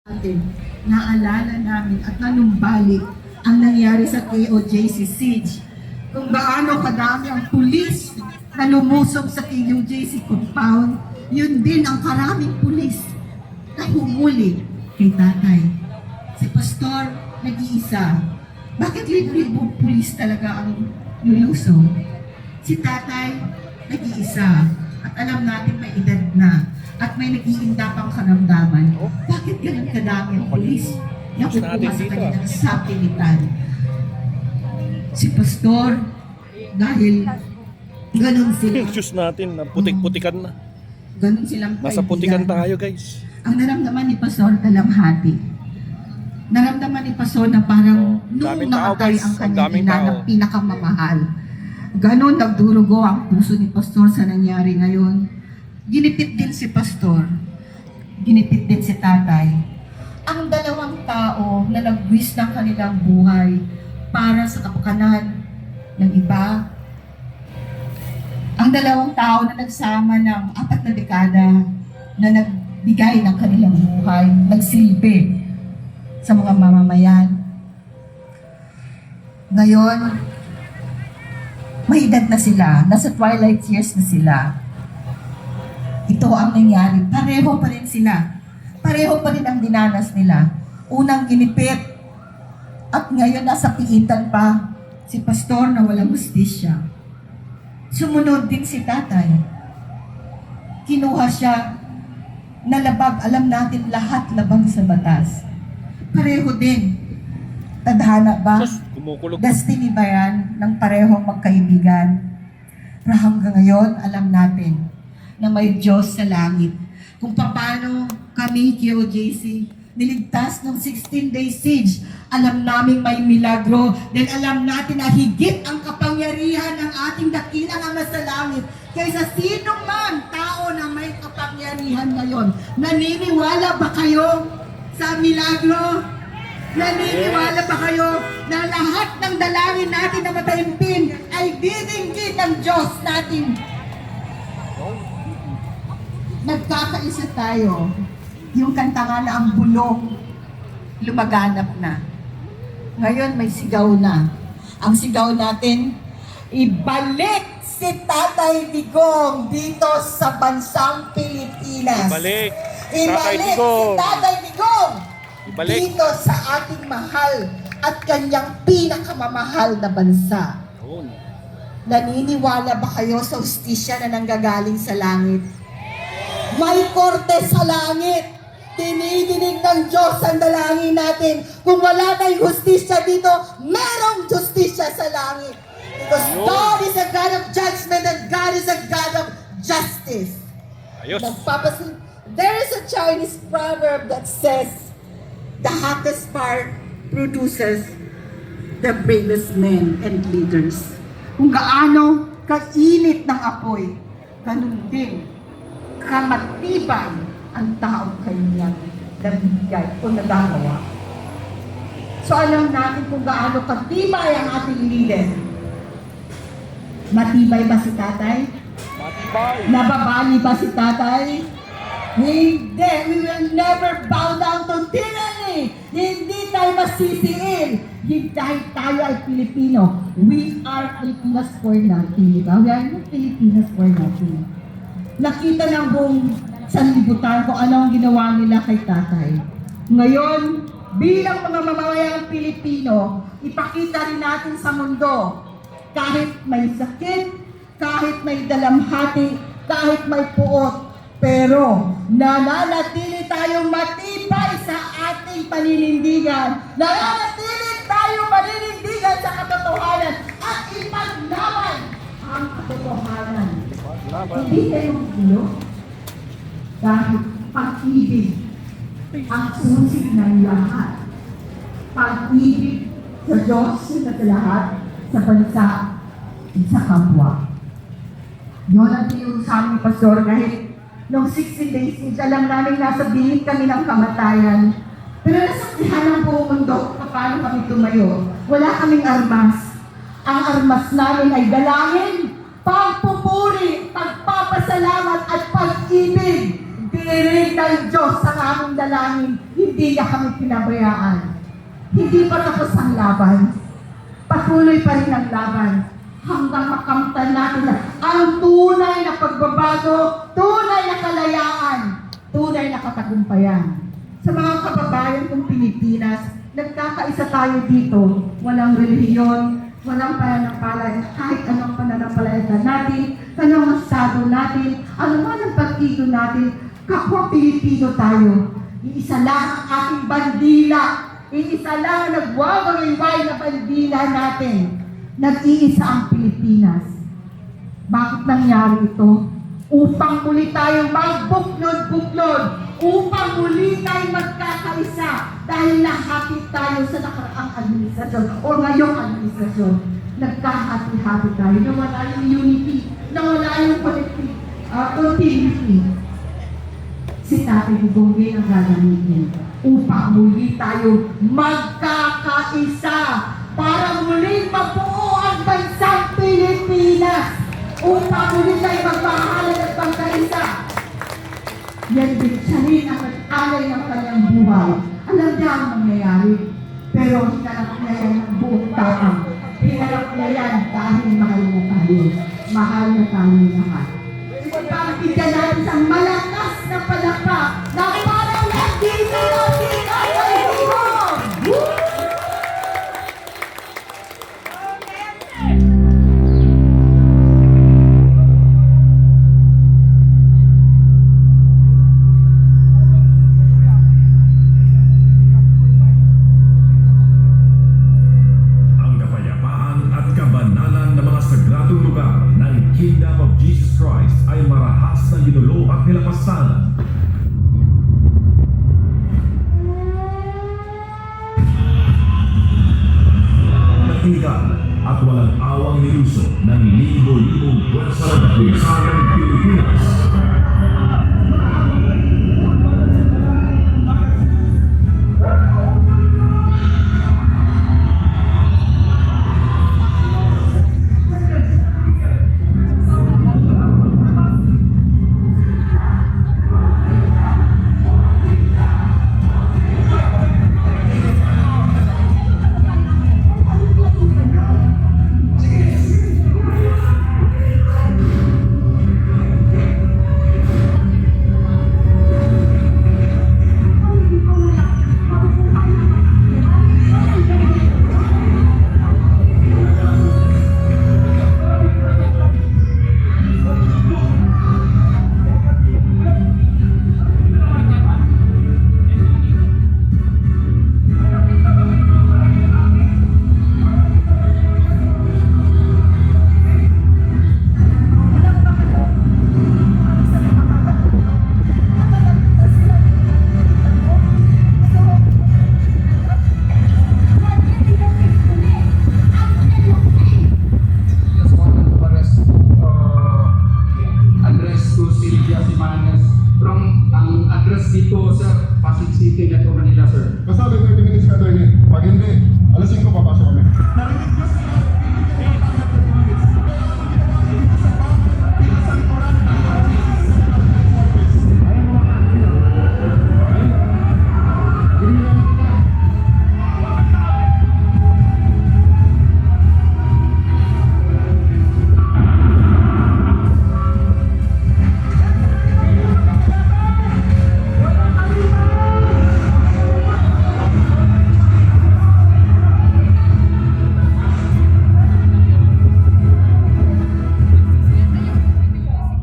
natin, naalala namin at nanumbalik ang nangyari sa KOJC siege. Kung gaano kadami ang pulis na lumusob sa KOJC compound, yun din ang karaming pulis na humuli kay tatay. Si Pastor, nag-iisa. Bakit libribong pulis talaga ang lulusob? Si tatay, nag-iisa. At alam natin may edad na. At may nag-iinda pang karamdaman. Bakit ganun kadami ang pulis? Yan po sa kanilang sapilitan. Si Pastor, dahil ganun sila. Shoes natin, putik-putikan na. Ganun silang Nasa putikan tayo, guys. Ang naramdaman ni Pastor, dalamhati. Naramdaman ni Pastor na parang nung namatay ang kanyang ina ng pinakamamahal. Ganon nagdurugo ang puso ni Pastor sa nangyari ngayon. Ginipit din si Pastor. Ginipit din si tatay. Ang dalawang tao na nagwis ng kanilang buhay para sa kapakanan ng iba. Ang dalawang tao na nagsama ng 4 na dekada na nagbigay ng kanilang buhay, nagsilbi sa mga mamamayan. Ngayon, may edad na sila, nasa twilight years na sila. Ito ang nangyari, pareho pa rin sila. Pareho pa rin ang dinanas nila. Unang ginipit, at ngayon nasa piitan pa si Pastor na walang hustisya. Sumunod din si tatay. Kinuha siya na labag, alam natin lahat labag sa batas. Pareho din. Tadhana ba? Destiny ba yan ng parehong magkaibigan? Pero hanggang ngayon, alam natin na may Diyos sa langit. Kung paano kami, KOJC, niligtas ng 16-day siege, alam namin may milagro, then alam natin na higit ang kapangyarihan ng ating dakilang Ama sa langit kaysa sino man tao na may kapangyarihan ngayon. Naniniwala ba kayo sa milagro? Naniniwala ba kayo na lahat ng dalangin natin na matahimpin ay dininggit ng Diyos natin? Nagkakaisa tayo. Yung kanta nga na ang bulong, lumaganap na. Ngayon may sigaw na. Ang sigaw natin, ibalik si Tatay Digong dito sa bansang Pilipinas. Ibalik si Tatay Digong dito sa ating mahal at kanyang pinakamamahal na bansa. Naniniwala ba kayo sa hustisya na nanggagaling sa langit? May korte sa langit. Tinidinig ng Diyos ang dalangin natin. Kung wala tayong hustisya dito, merong justisya sa langit. Because God is a God of judgment and God is a God of justice. There is a Chinese proverb that says, the hottest part produces the bravest men and leaders. Kung gaano kainit ng apoy, ganun din kamatibay ang taong kanyang nabigay o nagagawa. So alam natin kung gaano katibay ang ating leader. Matibay ba si tatay? Matibay. Nababali ba si tatay? Hindi. We will never bow down to tyranny. Hindi tayo masisiin. Dahil tayo ay Pilipino. We are Filipinas for nothing. Diba? We are not Filipinas for nothing. Nakita ng buong sanlibutan kung ano ang ginawa nila kay tatay. Ngayon, bilang mga mamamayang Pilipino, ipakita rin natin sa mundo, kahit may sakit, kahit may dalamhati, kahit may puot, pero nananatili tayong matibay sa ating paninindigan. Nananatili tayong paninindigan sa katotohanan at ipaglaban ang katotohanan. Hindi tayo gulo dahil pag-ibig ang usig ng lahat. Pag-ibig sa Diyos at lahat, sa bansa at sa kapwa. Yun ang tinusama ni Pastor kahit noong 16 days, alam namin nasa bingit kami ng kamatayan. Pero nasaksihan ng buong mundo paano kami tumayo. Wala kaming armas. Ang armas namin ay dalangin, pagpupuri, pagpapasalamat at pag-ibig. Dinirig ng Diyos sa aming dalangin, hindi niya kami pinabayaan. Hindi pa tapos ang laban. Patuloy pa rin ang laban hanggang makamtan natin ang tunay na pagbabago, tunay na kalayaan, tunay na katagumpayan. Sa mga kababayan kong Pilipinas, nagkakaisa tayo dito. Walang relihiyon, walang pananampalataya, kahit anong pananampalataya natin, anong estado natin, ano man ang partido natin, kapwa Pilipino tayo. Iisa lang ang ating bandila. Iisa lang ang nagwawariway na bandila natin. Nag-iisa ang Pilipinas. Bakit nangyari ito? Upang muli tayong magbuklod-buklod. Upang muli tayong magkakaisa. Dahil nahati tayo sa nakaraang administrasyon o ngayong administrasyon. Nagkahati-hati tayo. Nawala yung unity. Nawala yung continuity. Si Tatay Dugong ang gagamitin upang muli tayo magkakaisa para muling mabuo ang bansang Pilipinas, upang muli tayo magmahalan at magkaisa. Yan din siya rin ang nag-alay ng kanyang buhay. Alam niya ang mangyayari, pero hinarap niya yan ng buong taang. Hinarap niya yan dahil mahal na tayo. Mahal na tayo lahat. Pagpapigyan natin sa malakas na palakpak na parang nandito natin ang kaibigan! Ang kapayapaan at kabanalan ng mga sagradong lugar ng Kingdom of Jesus Christ ay marahas na ginulo at nilapasanan. Natinigan at walang awang niluso ng libo-libong pwersa ng kapulisanang Pilipinas. dito sa Pasig City, Metro Manila, sir. Basta 30 minutes ka, attorney. Pag hindi, alas 5 papasok kami.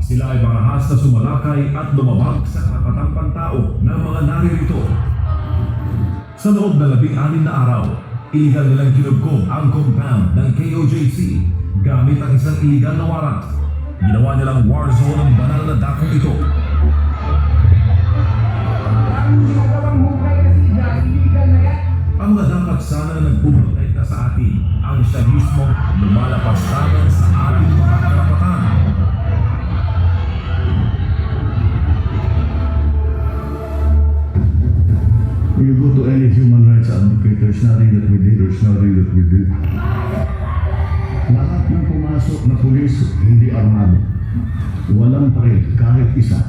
Sila ay marahas na sumalakay at lumabag sa karapatang pantao ng mga naririto. Sa loob ng 16 na araw, iligal nilang kinugkong ang compound ng KOJC gamit ang isang iligal na warrant. Ginawa nilang war zone ang banal na dakong ito. Ang mga dapat sana na nagpuprotekta sa atin ang siya mismo lumalapastangan sa ating mga karapatan. When you go to any human rights advocate, there's nothing that we did, there's nothing that we did. Lahat ng pumasok na pulis, hindi armado. Walang paril, kahit isa.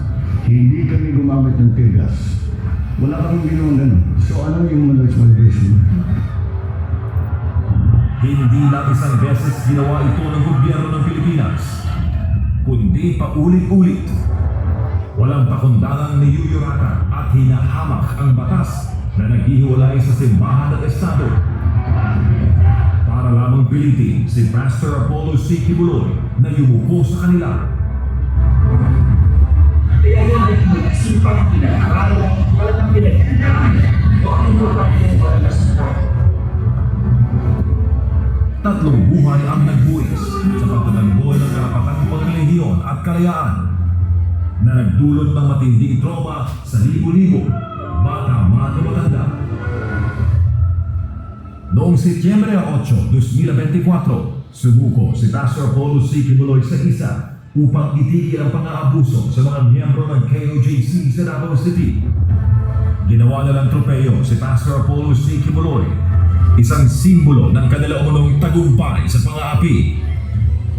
Hindi kami gumamit ng tear gas. Wala kaming ginawa ganun. So ano yung human rights violation? Hindi lang isang beses ginawa ito ng gobyerno ng Pilipinas, kundi paulit-ulit. Walang pakundangang niyuyuratan at hinahamak ang batas na naghihiwalay sa simbahan at estado. Para lamang pilitin si Pastor Apollo C. Kibuloy na yumuko sa kanila. Kaya yan ay nagsipang pinag-aralan, walang pinag-aralan. Bakit mo ba yung wala sa Tatlong buhay ang nagbuwis sa pagtatanggol ng karapatang pangrelihiyon at kalayaan na nagdulot ng matinding trauma sa libo-libo, bata man o matanda. Noong Setyembre 8, 2024, sumuko si Pastor Apollo C. Kibuloy sa isa upang itigil ang pang-aabuso sa mga miyembro ng KOJC sa Davao City. Ginawa na ng tropeyo si Pastor Apollo C. Kibuloy, isang simbolo ng kanila umunong tagumpay sa pang-aapi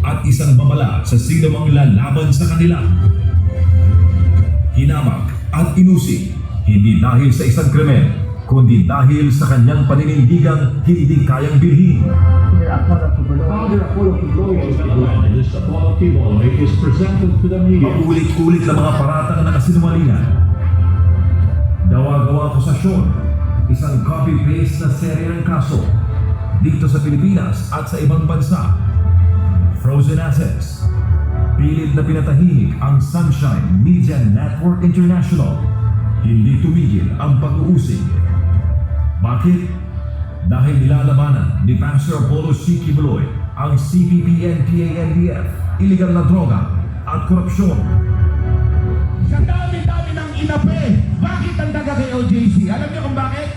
at isang babala sa sino mang lalaban sa kanila. Hinamak at inusig, hindi dahil sa isang krimen, kundi dahil sa kanyang paninindigang hindi kayang bilhin. Founder Apollo Kibuloy Apollo Kibuloy is presented to the media. Paulit-ulit na mga paratang na kasinungalingan. Gawa-gawa akusasyon, isang copy-paste na serye ng kaso dito sa Pilipinas at sa ibang bansa. Frozen assets. Pilit na pinatahimik ang Sunshine Media Network International. Hindi tumigil ang pag-uusig. Bakit? Dahil nilalabanan ni Pastor Apollo C. Kibuloy ang CPP-NPA-NDF, iligal na droga at korupsyon. Sa dami-dami ng inape, bakit ang daga kay OJC? Alam niyo kung bakit?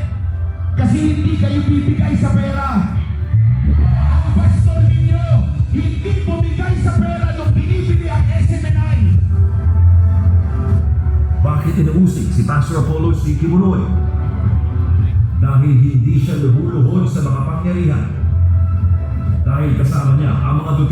Kasi hindi kayo bibigay sa pera. Ang pastor ninyo, hindi bumigay sa pera nung binibili ang SMNI. Bakit inuusig si Pastor Apollo C. Kibuloy? Dahil hindi siya lumuhod sa mga pangyarihan. Dahil kasama niya ang mga